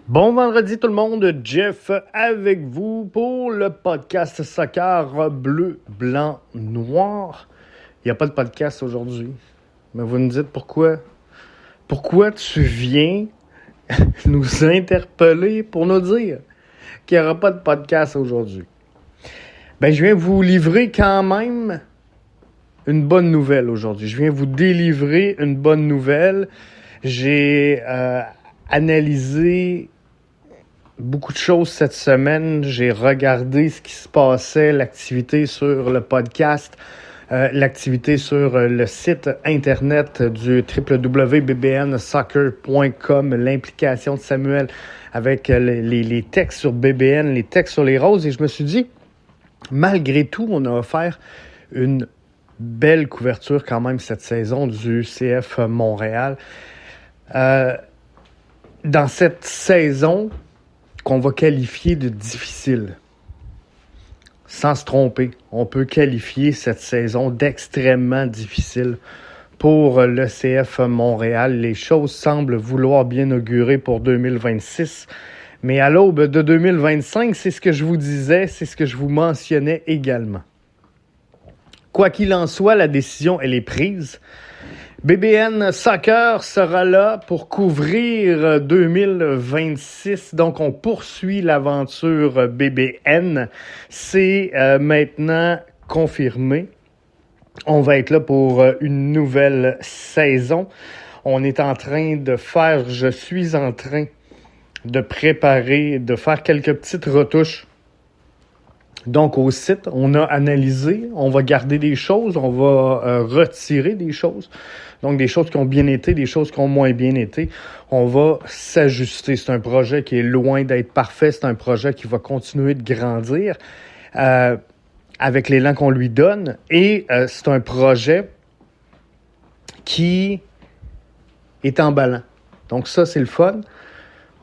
Bon vendredi tout le monde, Jeff avec vous pour le podcast Soccer Bleu, Blanc, Noir. Il n'y a pas de podcast aujourd'hui, mais vous me dites pourquoi. Pourquoi tu viens nous interpeller pour nous dire qu'il n'y aura pas de podcast aujourd'hui? Ben, je viens vous livrer quand même une bonne nouvelle aujourd'hui. Je viens vous délivrer une bonne nouvelle. J'ai analysé beaucoup de choses cette semaine. J'ai regardé ce qui se passait, l'activité sur le podcast, l'activité sur le site internet du www.bbnsoccer.com, l'implication de Samuel avec les textes sur BBN, les textes sur les roses. Et je me suis dit, malgré tout, on a offert une belle couverture quand même cette saison du CF Montréal. Dans cette saison qu'on va qualifier de difficile. Sans se tromper, on peut qualifier cette saison d'extrêmement difficile pour le CF Montréal. Les choses semblent vouloir bien augurer pour 2026, mais à l'aube de 2025, c'est ce que je vous disais, c'est ce que je vous mentionnais également. Quoi qu'il en soit, la décision, elle est prise. BBN Soccer sera là pour couvrir 2026. Donc, on poursuit l'aventure BBN. C'est maintenant confirmé. On va être là pour une nouvelle saison. Je suis en train de préparer, de faire quelques petites retouches. Donc, au site, on a analysé, on va garder des choses, on va retirer des choses. Donc, des choses qui ont bien été, des choses qui ont moins bien été. On va s'ajuster. C'est un projet qui est loin d'être parfait. C'est un projet qui va continuer de grandir avec l'élan qu'on lui donne. Et c'est un projet qui est emballant. Donc, ça, c'est le fun.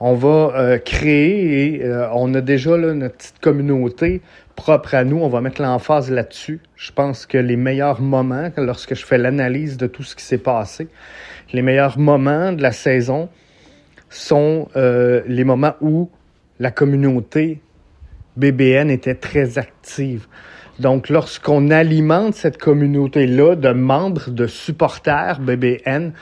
On va créer et on a déjà là, notre petite communauté propre à nous. On va mettre l'emphase là-dessus. Je pense que les meilleurs moments, lorsque je fais l'analyse de tout ce qui s'est passé, les meilleurs moments de la saison sont les moments où la communauté BBN était très active. Donc, lorsqu'on alimente cette communauté-là de membres, de supporters BBN,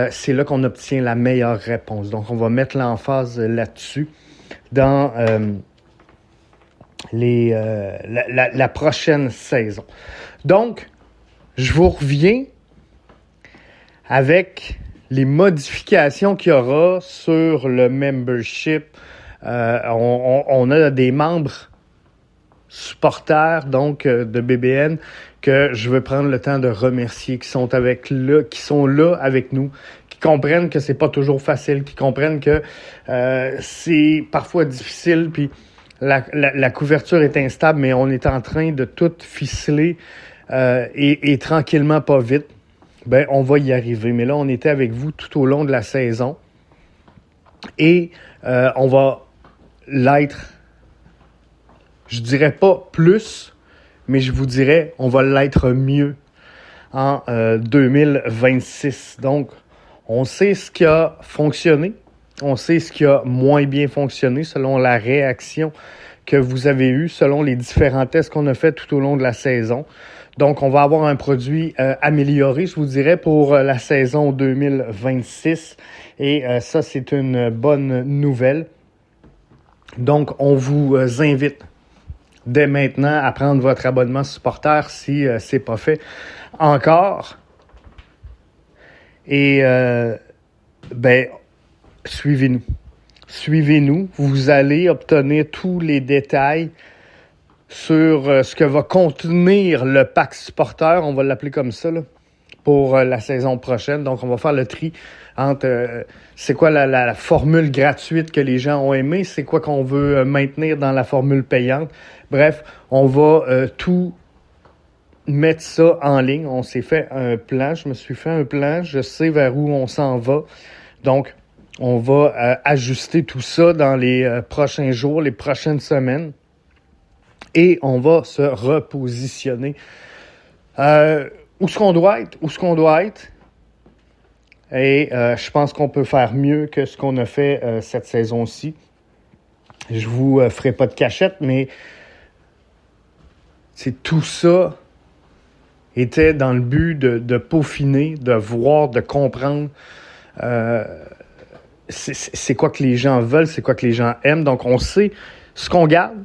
c'est là qu'on obtient la meilleure réponse. Donc, on va mettre l'emphase là-dessus dans la prochaine saison. Donc, je vous reviens avec les modifications qu'il y aura sur le membership. On a des membres supporters donc de BBN que je veux prendre le temps de remercier, qui sont là avec nous, qui comprennent que c'est pas toujours facile, qui comprennent que c'est parfois difficile, puis la couverture est instable, mais on est en train de tout ficeler et tranquillement, pas vite, ben on va y arriver. Mais là, on était avec vous tout au long de la saison et on va l'être, je dirais pas plus, mais je vous dirais, on va l'être mieux en 2026. Donc, on sait ce qui a fonctionné, on sait ce qui a moins bien fonctionné selon la réaction que vous avez eue, selon les différents tests qu'on a fait tout au long de la saison. Donc, on va avoir un produit amélioré, je vous dirais, pour la saison 2026. Et ça, c'est une bonne nouvelle. Donc, on vous invite dès maintenant à prendre votre abonnement supporter si c'est pas fait encore. Et suivez-nous. Suivez-nous. Vous allez obtenir tous les détails sur ce que va contenir le pack supporter. On va l'appeler comme ça là, pour la saison prochaine. Donc, on va faire le tri entre c'est quoi la formule gratuite que les gens ont aimée, c'est quoi qu'on veut maintenir dans la formule payante. Bref, on va tout mettre ça en ligne. On s'est fait un plan, je me suis fait un plan, je sais vers où on s'en va. Donc, on va ajuster tout ça dans les prochains jours, les prochaines semaines. Et on va se repositionner. Où est-ce qu'on doit être? Et je pense qu'on peut faire mieux que ce qu'on a fait cette saison-ci. Je vous ferai pas de cachette, mais c'est tout ça était dans le but de peaufiner, de voir, de comprendre c'est quoi que les gens veulent, c'est quoi que les gens aiment. Donc, on sait ce qu'on garde,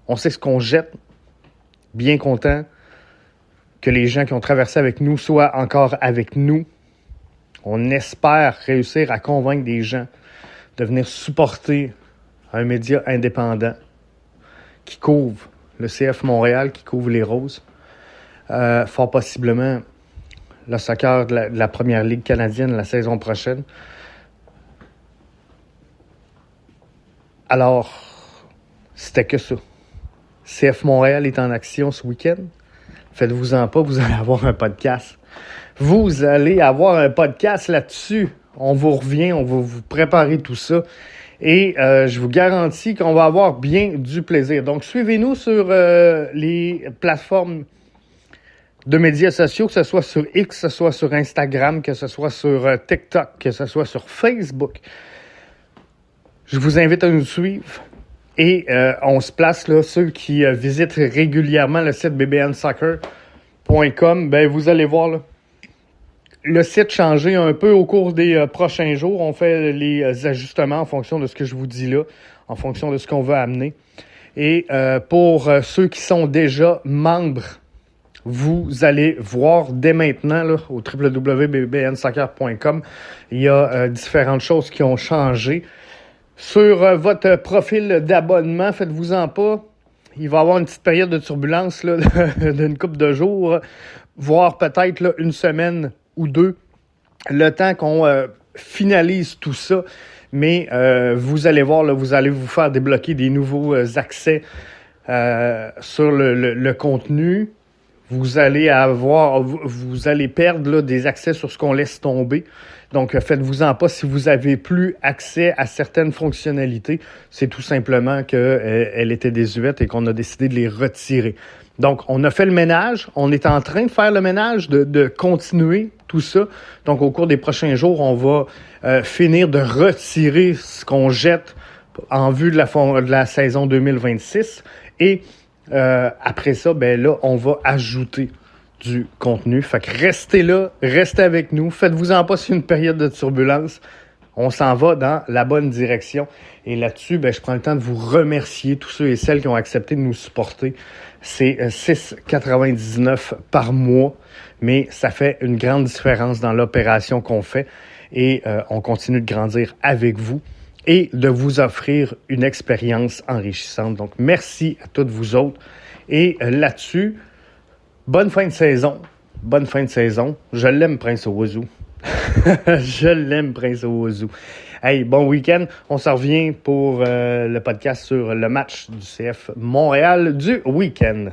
on sait ce qu'on jette. Bien content que les gens qui ont traversé avec nous soient encore avec nous. On espère réussir à convaincre des gens de venir supporter un média indépendant qui couvre le CF Montréal, qui couvre les Roses. Fort possiblement le soccer de la Première Ligue canadienne la saison prochaine. Alors, c'était que ça. CF Montréal est en action ce week-end. Faites-vous-en pas, vous allez avoir un podcast. Vous allez avoir un podcast là-dessus. On vous revient, on va vous préparer tout ça. Et je vous garantis qu'on va avoir bien du plaisir. Donc, suivez-nous sur les plateformes de médias sociaux, que ce soit sur X, que ce soit sur Instagram, que ce soit sur TikTok, que ce soit sur Facebook. Je vous invite à nous suivre. Et on se place là, ceux qui visitent régulièrement le site bbnsoccer.com, ben vous allez voir là, le site changer un peu au cours des prochains jours. On fait les ajustements en fonction de ce que je vous dis là, en fonction de ce qu'on veut amener. Et pour ceux qui sont déjà membres, vous allez voir dès maintenant là, au www.bbnsoccer.com, il y a différentes choses qui ont changé. Sur votre profil d'abonnement, faites-vous-en pas. Il va y avoir une petite période de turbulence là, d'une couple de jours, voire peut-être là, une semaine ou deux, le temps qu'on finalise tout ça. Mais vous allez voir, là, vous allez vous faire débloquer des nouveaux accès sur le contenu. Vous allez perdre là, des accès sur ce qu'on laisse tomber. Donc, faites-vous-en pas si vous avez plus accès à certaines fonctionnalités. C'est tout simplement qu'elle était désuète et qu'on a décidé de les retirer. Donc, on a fait le ménage. On est en train de faire le ménage, de continuer tout ça. Donc, au cours des prochains jours, on va finir de retirer ce qu'on jette en vue de la saison 2026. Et après ça, ben là, on va ajouter du contenu. Fait que restez là, restez avec nous. Faites-vous-en pas sur une période de turbulence. On s'en va dans la bonne direction. Et là-dessus, ben, je prends le temps de vous remercier, tous ceux et celles qui ont accepté de nous supporter. C'est 6,99 par mois, mais ça fait une grande différence dans l'opération qu'on fait. Et on continue de grandir avec vous et de vous offrir une expérience enrichissante. Donc, merci à toutes vous autres. Et là-dessus, bonne fin de saison. Bonne fin de saison. Je l'aime, Prince Owusu. Je l'aime, Prince Owusu. Hey, bon week-end. On se revient pour le podcast sur le match du CF Montréal du week-end.